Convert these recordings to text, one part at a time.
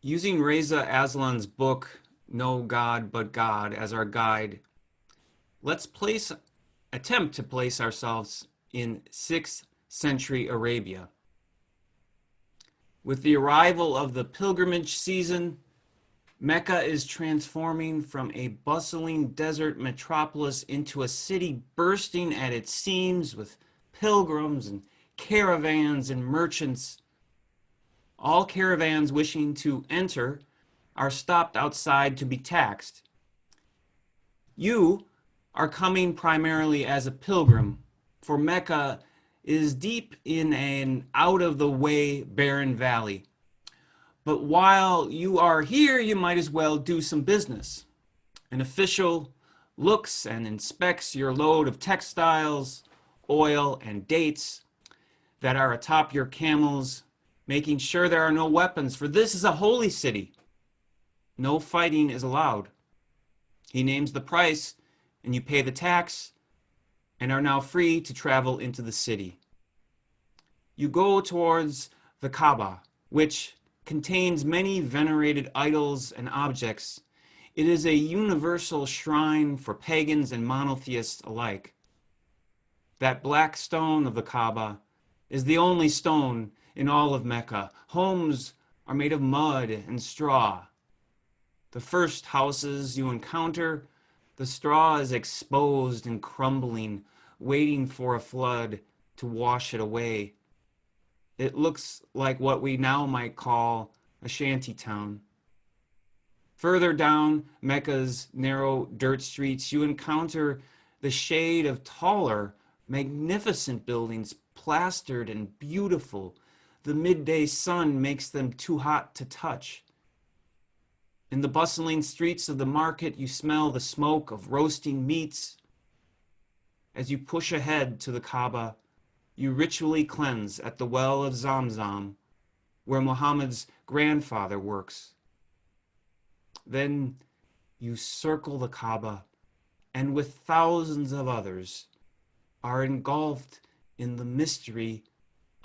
Using Reza Aslan's book, No God But God, as our guide, let's attempt to place ourselves in 6th century Arabia. With the arrival of the pilgrimage season, Mecca is transforming from a bustling desert metropolis into a city bursting at its seams with pilgrims and caravans and merchants. All caravans wishing to enter are stopped outside to be taxed. You are coming primarily as a pilgrim, for Mecca is deep in an out-of-the-way barren valley. But while you are here, you might as well do some business. An official looks and inspects your load of textiles, oil, and dates that are atop your camels, making sure there are no weapons, for this is a holy city. No fighting is allowed. He names the price, and you pay the tax, and are now free to travel into the city. You go towards the Kaaba, which contains many venerated idols and objects. It is a universal shrine for pagans and monotheists alike. That black stone of the Kaaba is the only stone in all of Mecca. Homes are made of mud and straw. The first houses you encounter, the straw is exposed and crumbling, waiting for a flood to wash it away. It looks like what we now might call a shanty town. Further down Mecca's narrow dirt streets, you encounter the shade of taller, magnificent buildings, plastered and beautiful. The midday sun makes them too hot to touch. In the bustling streets of the market, you smell the smoke of roasting meats. As you push ahead to the Kaaba, you ritually cleanse at the well of Zamzam, where Muhammad's grandfather works. Then you circle the Kaaba, and with thousands of others, are engulfed in the mystery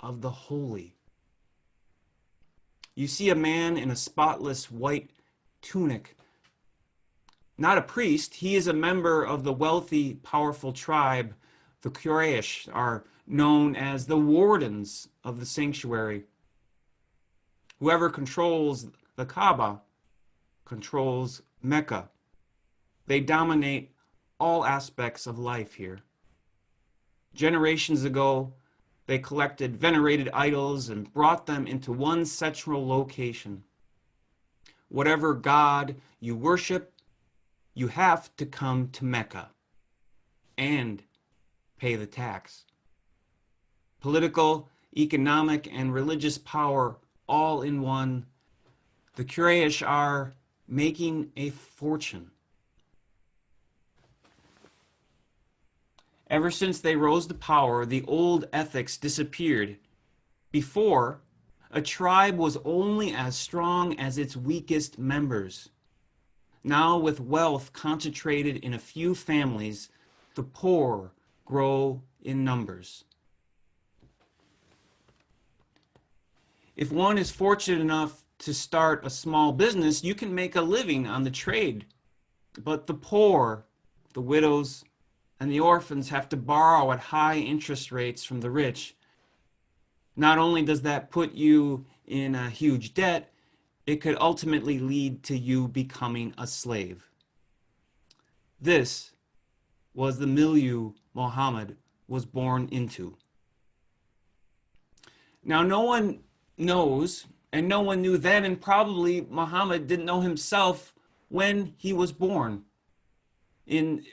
of the holy. You see a man in a spotless white tunic. Not a priest, he is a member of the wealthy, powerful tribe. The Quraysh are known as the wardens of the sanctuary. Whoever controls the Kaaba controls Mecca. They dominate all aspects of life here. Generations ago, they collected venerated idols and brought them into one central location. Whatever god you worship, you have to come to Mecca and pay the tax. Political, economic, and religious power all in one. The Quraysh are making a fortune. Ever since they rose to power, the old ethics disappeared. Before, a tribe was only as strong as its weakest members. Now, with wealth concentrated in a few families, the poor grow in numbers. If one is fortunate enough to start a small business, you can make a living on the trade. But the poor, the widows, and the orphans have to borrow at high interest rates from the rich. Not only does that put you in a huge debt, it could ultimately lead to you becoming a slave. This was the milieu Muhammad was born into. Now, no one knows, and no one knew then, and probably Muhammad didn't know himself when he was born. In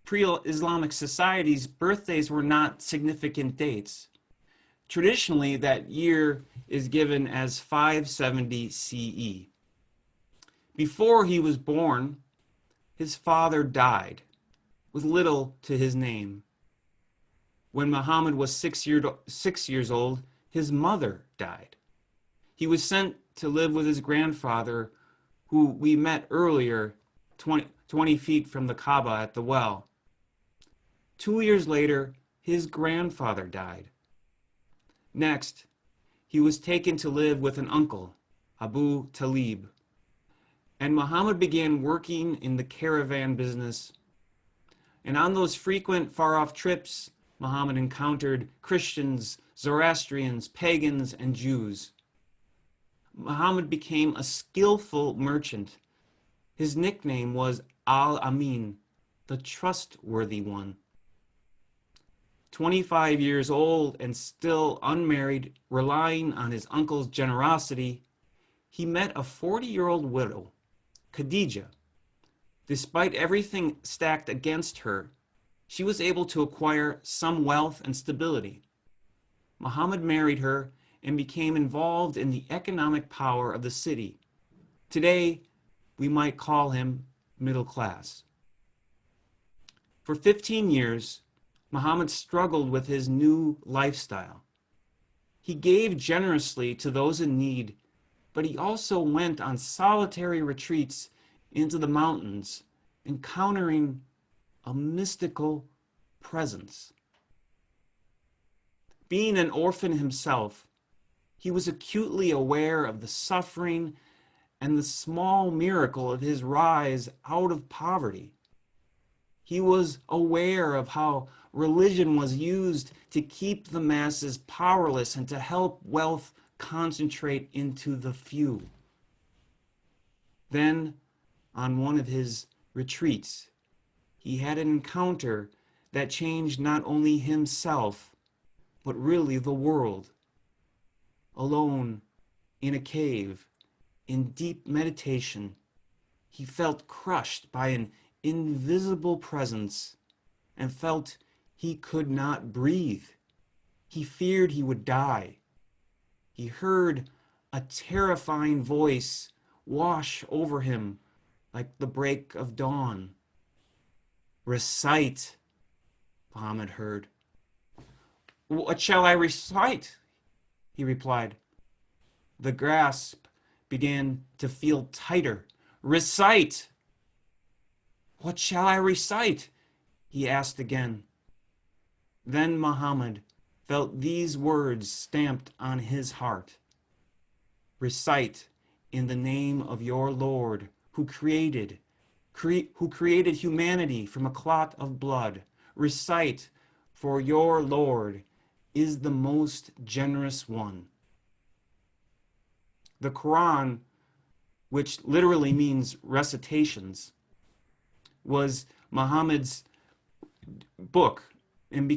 pre-Islamic societies, birthdays were not significant dates. Traditionally, that year is given as 570 CE. Before he was born, his father died, with little to his name. When Muhammad was 6 years old, his mother died. He was sent to live with his grandfather, who we met earlier, 20 feet from the Kaaba at the well. 2 years later, his grandfather died. Next, he was taken to live with an uncle, Abu Talib, And Muhammad began working in the caravan business. And on those frequent far-off trips, Muhammad encountered Christians, Zoroastrians, pagans, and Jews. Muhammad became a skillful merchant. His nickname was Al-Amin, the trustworthy one. 25 years old and still unmarried, relying on his uncle's generosity, he met a 40-year-old widow, Khadija. Despite everything stacked against her, she was able to acquire some wealth and stability. Muhammad married her and became involved in the economic power of the city. Today, we might call him middle class. For 15 years, Muhammad struggled with his new lifestyle. He gave generously to those in need, but he also went on solitary retreats into the mountains, encountering a mystical presence. Being an orphan himself, he was acutely aware of the suffering and the small miracle of his rise out of poverty. He was aware of how religion was used to keep the masses powerless and to help wealth concentrate into the few. Then, on one of his retreats, he had an encounter that changed not only himself, but really the world. Alone, in a cave, in deep meditation, he felt crushed by an invisible presence and felt he could not breathe. He feared he would die. He heard a terrifying voice wash over him like the break of dawn. "Recite," Muhammad heard. "What shall I recite?" he replied. The grasp began to feel tighter. "Recite!" "What shall I recite?" he asked again. Then Muhammad felt these words stamped on his heart. "Recite in the name of your Lord, who created humanity from a clot of blood. Recite, for your Lord is the most generous one." The Quran, which literally means recitations, was Muhammad's book and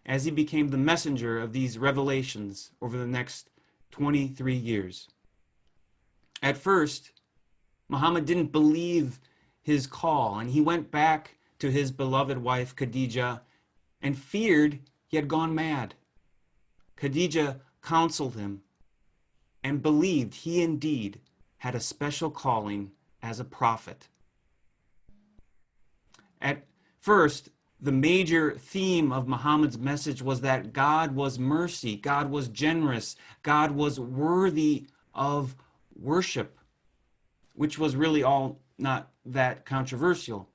as he became the messenger of these revelations over the next 23 years. At first, Muhammad didn't believe his call, and he went back to his beloved wife Khadija and feared he had gone mad. Khadija counseled him and believed he indeed had a special calling as a prophet. At first, the major theme of Muhammad's message was that God was mercy, God was generous, God was worthy of worship, which was really all not that controversial.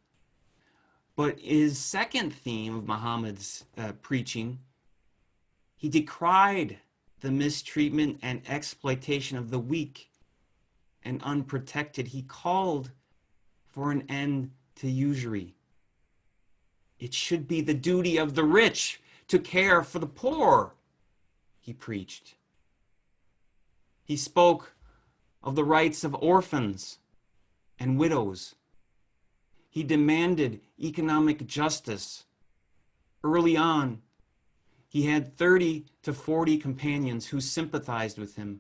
But his second theme of Muhammad's preaching, he decried the mistreatment and exploitation of the weak and unprotected. He called for an end to usury. It should be the duty of the rich to care for the poor, he preached. He spoke of the rights of orphans and widows. He demanded economic justice. Early on, he had 30 to 40 companions who sympathized with him.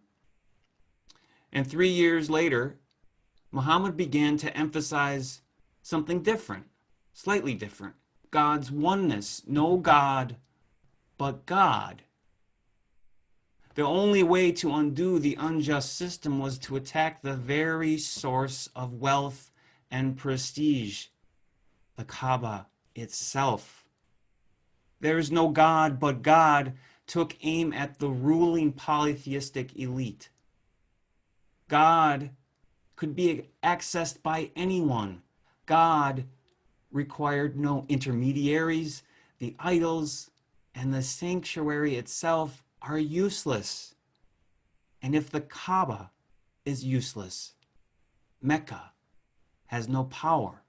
And 3 years later, Muhammad began to emphasize something different, slightly different. God's oneness. No God but God. The only way to undo the unjust system was to attack the very source of wealth and prestige, the Kaaba itself. There is no God but God took aim at the ruling polytheistic elite. God could be accessed by anyone. God required no intermediaries. The idols and the sanctuary itself are useless. And if the Kaaba is useless, Mecca has no power.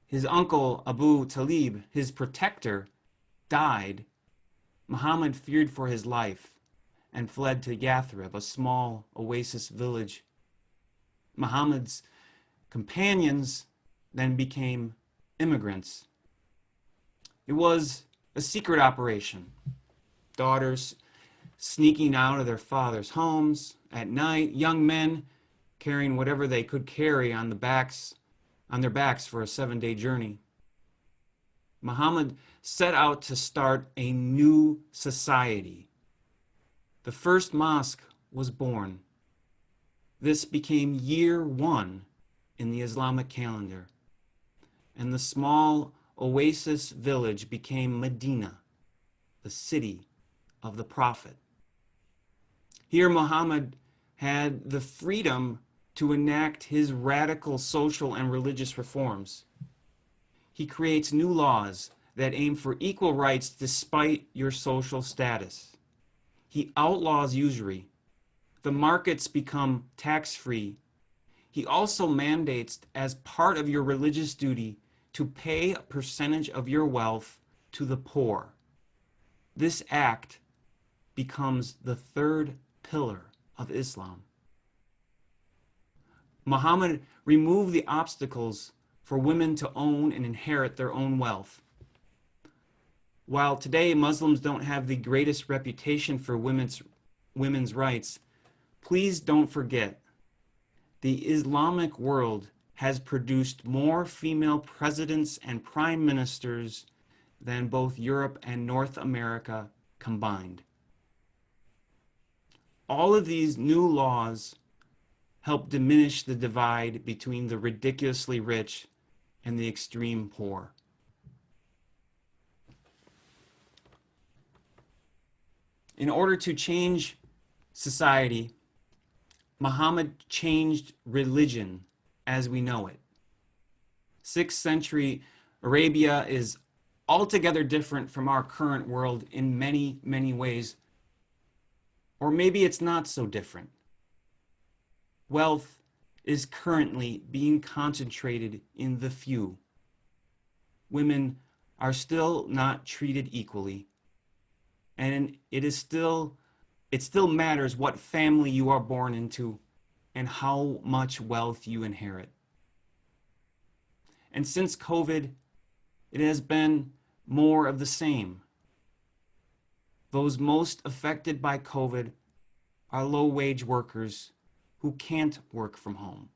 His uncle Abu Talib, his protector, died. Muhammad feared for his life and fled to Yathrib, a small oasis village. Muhammad's companions then became immigrants. It was a secret operation. Daughters sneaking out of their fathers' homes at night, young men carrying whatever they could carry on their backs for a 7-day journey. Muhammad set out to start a new society. The first mosque was born. This became year 1 in the Islamic calendar, and the small oasis village became Medina, the city of the Prophet. Here Muhammad had the freedom to enact his radical social and religious reforms. He creates new laws that aim for equal rights despite your social status. He outlaws usury. The markets become tax-free. He also mandates, as part of your religious duty, to pay a percentage of your wealth to the poor. This act becomes the third pillar of Islam. Muhammad removed the obstacles for women to own and inherit their own wealth. While today Muslims don't have the greatest reputation for women's rights, please don't forget, the Islamic world has produced more female presidents and prime ministers than both Europe and North America combined. All of these new laws help diminish the divide between the ridiculously rich and the extreme poor. In order to change society, Muhammad changed religion as we know it. 6th century Arabia is altogether different from our current world in many, many ways. Or maybe it's not so different. Wealth is currently being concentrated in the few. Women are still not treated equally. And it still matters what family you are born into and how much wealth you inherit. And since COVID, it has been more of the same. Those most affected by COVID are low-wage workers who can't work from home.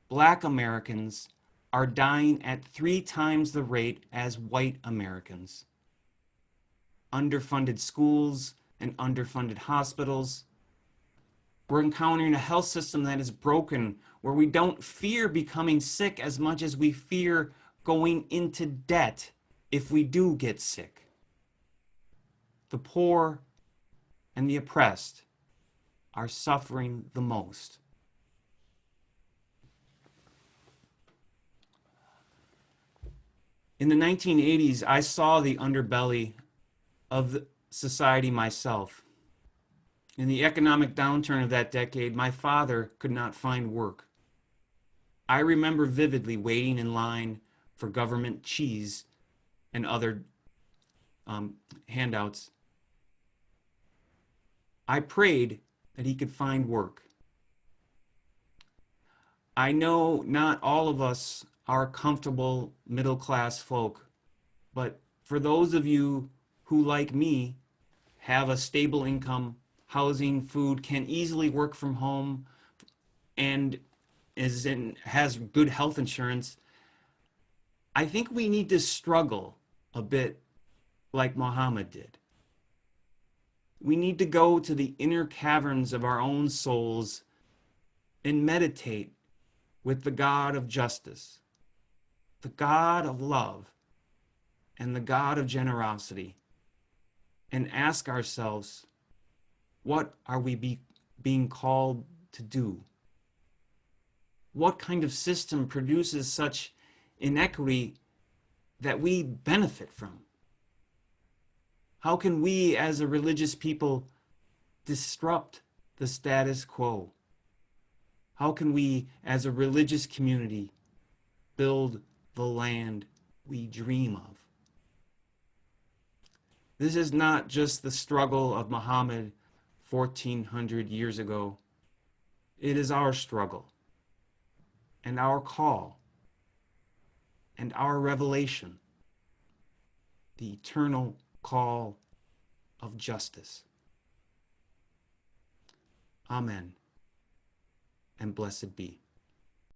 Black Americans are dying at 3 times the rate as white Americans. Underfunded schools and underfunded hospitals. We're encountering a health system that is broken, where we don't fear becoming sick as much as we fear going into debt if we do get sick. The poor and the oppressed are suffering the most. In the 1980s, I saw the underbelly of society myself. In the economic downturn of that decade, my father could not find work. I remember vividly waiting in line for government cheese and other handouts. I prayed that he could find work. I know not all of us are comfortable middle-class folk, but for those of you who, like me, have a stable income, housing, food, can easily work from home, and has good health insurance, I think we need to struggle a bit like Muhammad did. We need to go to the inner caverns of our own souls and meditate with the God of justice, the God of love, and the God of generosity, and ask ourselves, what are we being called to do? What kind of system produces such inequity that we benefit from? How can we as a religious people disrupt the status quo? How can we, as a religious community, build the land we dream of? This is not just the struggle of Muhammad 1400 years ago. It is our struggle and our call and our revelation, the eternal call of justice. Amen, and blessed be.